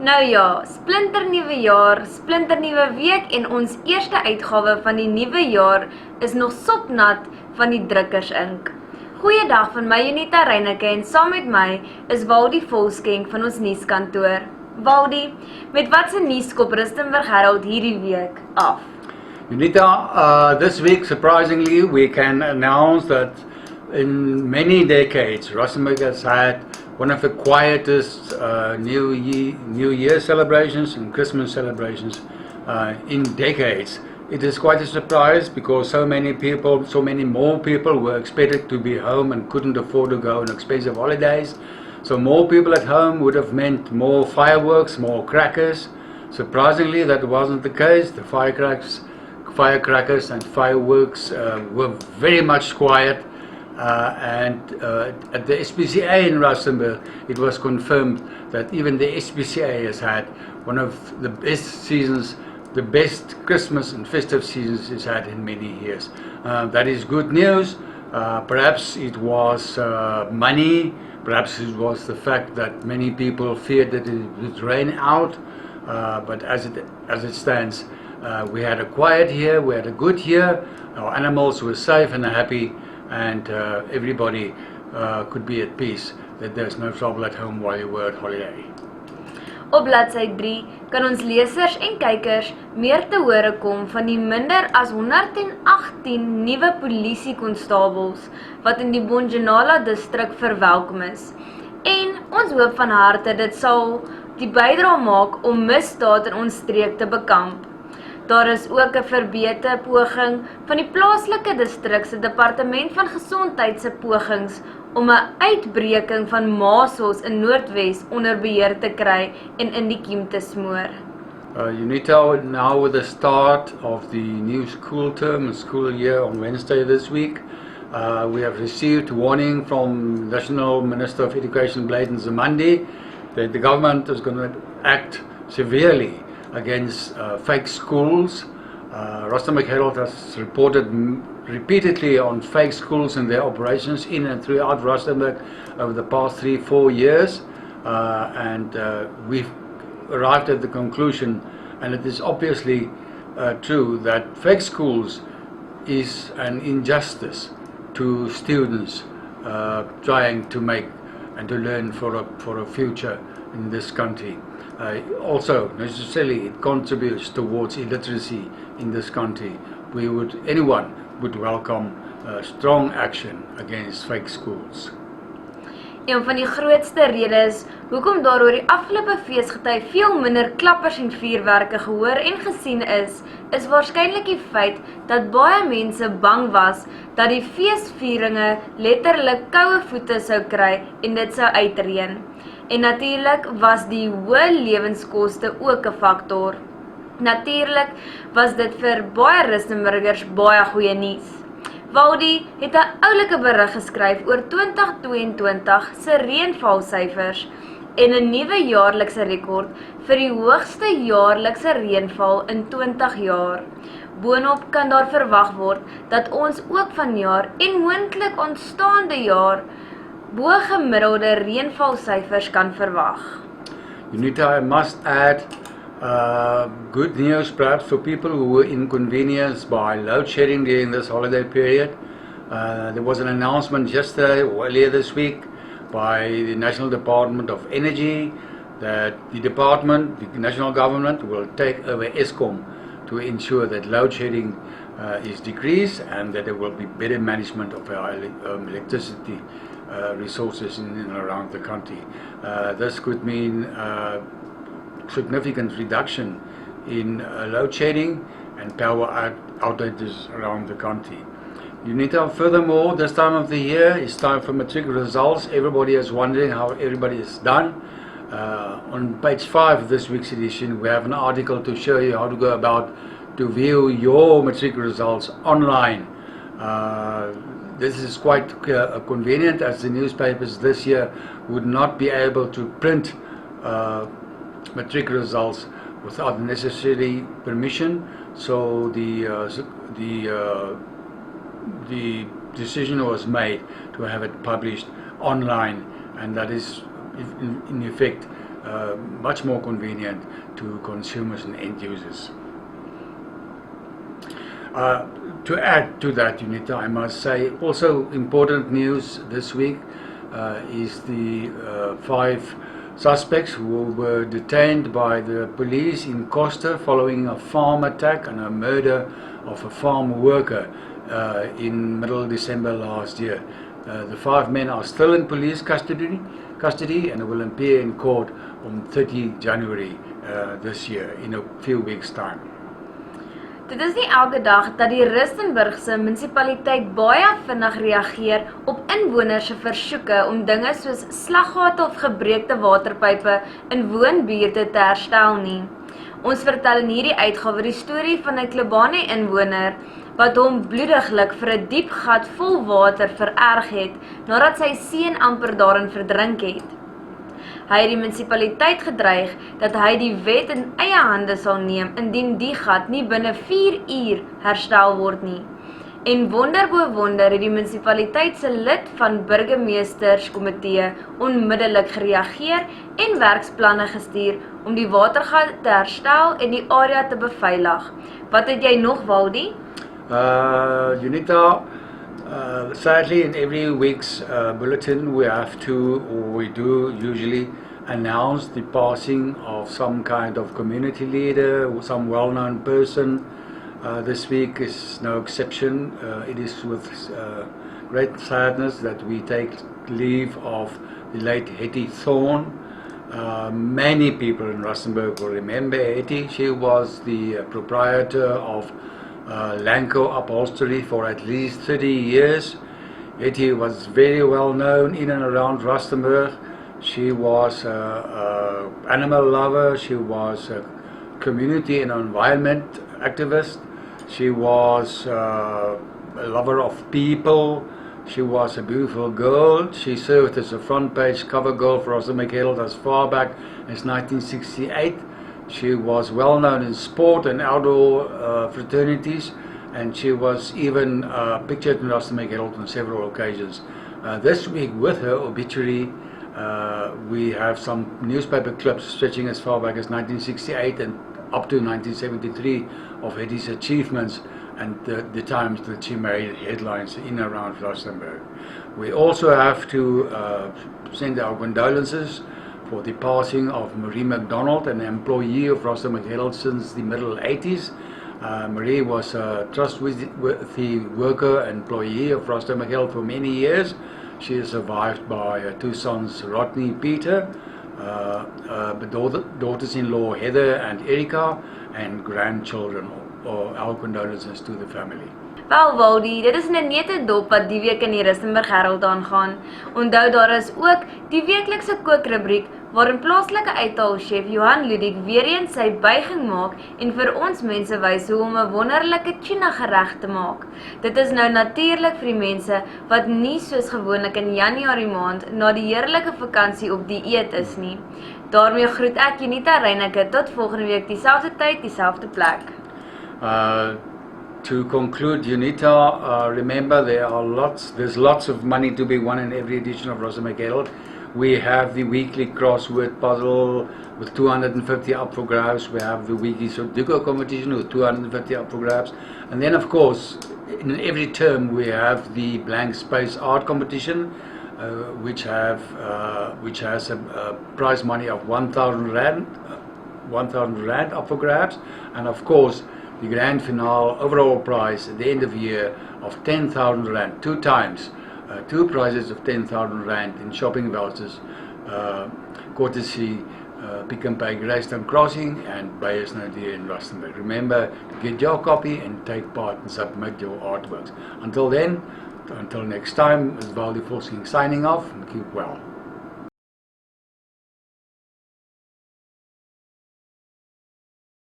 Nou ja, splinternuwe jaar, splinternuwe week en ons eerste uitgawe van die nuwe jaar is nog sopnat van die drukkersink. Goeiedag van my Junita Reineke en saam met my is Waldie Volskenk van ons nuuskantoor. Waldie, met wat se nuuskop Rustenburg Herald hierdie week af? Junita, this week surprisingly we can announce that in many decades Rustenburg has had one of the quietest New Year celebrations and Christmas celebrations in decades. It is quite a surprise because so many more people were expected to be home and couldn't afford to go on expensive holidays. So more people at home would have meant more fireworks, more crackers. Surprisingly, that wasn't the case. The firecrackers and fireworks were very much quiet. And at the SPCA in Rustenburg, it was confirmed that even the SPCA has had one of the best seasons, the best Christmas and festive seasons it's had in many years. That is good news. Perhaps it was money, perhaps it was the fact that many people feared that it would rain out, but as it stands, we had a quiet year, we had a good year, our animals were safe and happy, and everybody could be at peace that there's no trouble at home while you were at holiday. Op bladsy 3 kan ons lesers en kykers meer te hore kom van die minder as 118 nuwe polisiekonstabels wat in die Bonjanala distrik verwelkom is. En ons hoop van harte dit sal die bydrae maak om misdaad in ons streek te bekamp. Daar is ook 'n verbeter poging van die plaaslike distrik se departement van gesondheid se pogings om 'n uitbreking van masels in Noordwes onder beheer te kry en in die kiem te smoor. Unita, now with the start of the new school term and school year on Wednesday this week, we have received warning from National Minister of Education Bladen Zamandi that the government is going to act severely against fake schools. Rustenburg Herald has reported repeatedly on fake schools and their operations in and throughout Rustenburg over the past 3-4 years, and we've arrived at the conclusion, and it is obviously true, that fake schools is an injustice to students trying to make and to learn for a future in this country. Also, necessarily, it contributes towards illiteracy in this country. Anyone would welcome strong action against fake schools. Een van die grootste redes hoekom daar oor die afgelope feesgety veel minder klappers en vuurwerke gehoor en gesien is waarskynlik die feit dat baie mense bang was dat die feesvieringe letterlik koue voete sou kry en dit sou uitreën. En natuurlik was die hoë lewenskoste ook 'n faktor. Natuurlik was dit vir baie Rustenburgers baie goeie nuus. Waldie het 'n oulike berig geskryf oor 2022 se reënvalsyfers en 'n nuwe jaarlikse rekord vir die hoogste jaarlikse reënval in 20 jaar. Boonop kan daar verwag word dat ons ook vanjaar en moontlik aanstaande jaar bo gemiddelde reënvalsyfers kan verwag. Unita, I must add good news perhaps for people who were inconvenienced by load shedding during this holiday period. There was an announcement yesterday or earlier this week by the National Department of Energy that the national government will take over Eskom to ensure that load shedding is decreased and that there will be better management of our electricity resources in and around the country. This could mean significant reduction in load shedding and power outages around the country. Unita, furthermore, this time of the year is time for matric results. Everybody is wondering how everybody is done. On page 5 of this week's edition, we have an article to show you how to go about to view your matric results online. This is quite convenient, as the newspapers this year would not be able to print matric results without necessary permission. So the decision was made to have it published online, and that is in effect much more convenient to consumers and end users. To add to that, Unita, I must say, also important news this week is the 5 suspects who were detained by the police in Costa following a farm attack and a murder of a farm worker in middle December last year. The 5 men are still in police custody and will appear in court on 30 January this year, in a few weeks' time. Dit is nie elke dag dat die Rustenburgse munisipaliteit baie vinnig reageer op inwoners se versoeke om dinge soos slaggate of gebreekte waterpype in woonbuurte te herstel nie. Ons vertel in hierdie uitgawe die storie van 'n Klebane inwoner wat hom bloediglik vir 'n diep gat vol water vererg het nadat sy seun amper daarin verdrink het. Hy het die munisipaliteit gedreig dat hy die wet in eie hande sal neem indien die gat nie binne 4 uur herstel word nie. En wonder bo wonder het die munisipaliteit se lid van burgemeesterskomitee onmiddellik gereageer en werksplanne gestuur om die watergat te herstel en die area te beveilig. Wat het jy nog, Waldie? Unita, sadly in every week's bulletin we do usually announce the passing of some kind of community leader or some well-known person. This week is no exception. It is with great sadness that we take leave of the late Hetty Thorne. Many people in Rustenburg will remember Hetty. She was the proprietor of Lanco Upholstery for at least 30 years. Hetty was very well known in and around Rustenburg. She was an animal lover. She was a community and environment activist. She was a lover of people. She was a beautiful girl. She served as a front page cover girl for Rustenburg Herald as far back as 1968. She was well known in sport and outdoor fraternities, and she was even pictured in Rustenburg Herald on several occasions. This week, with her obituary, we have some newspaper clips stretching as far back as 1968 and up to 1973 of Hetty's achievements and the times that she made headlines in and around Rustenburg. We also have to send our condolences for the passing of Marie MacDonald, an employee of Rustenburg Herald since the middle 80s. Marie was a trustworthy worker and employee of Rustenburg Herald for many years. She is survived by 2 sons, Rodney, Peter, daughters-in-law Heather and Erika, and grandchildren. Our condolences to the family. Wel Waldie, dit is 'n nette dop wat die week in die Rustenburg Herald aangaan. Onthou daar is ook die weeklikse kookrubriek waarin plaaslike uithaalchef Johan Ludik weer eens sy buiging maak en vir ons mense wys hoe om 'n wonderlike tuna gereg te maak. Dit is nou natuurlik vir die mense wat nie soos gewoonlik in Januarie maand na die heerlike vakansie op dieet is nie. Daarmee groet ek Unita Reineke tot volgende week dieselfde tyd, dieselfde plek. To conclude, Unita, remember there's lots of money to be won in every edition of Rustenburg Herald. We have the weekly crossword puzzle with 250 up for grabs. We have the weekly Sudoku competition with 250 up for grabs. And then, of course, in every term we have the blank space art competition, which has a prize money of 1,000 rand up for grabs, and of course the grand finale overall prize at the end of the year of 10,000 rand, 2 times, 2 prizes of 10,000 rand in shopping vouchers, courtesy Pick and Pay Greystone Crossing and Beyers Nadir in Rustenburg. Remember to get your copy and take part and submit your artworks. Until then, until next time, it's Waldie Volsking signing off, and keep well.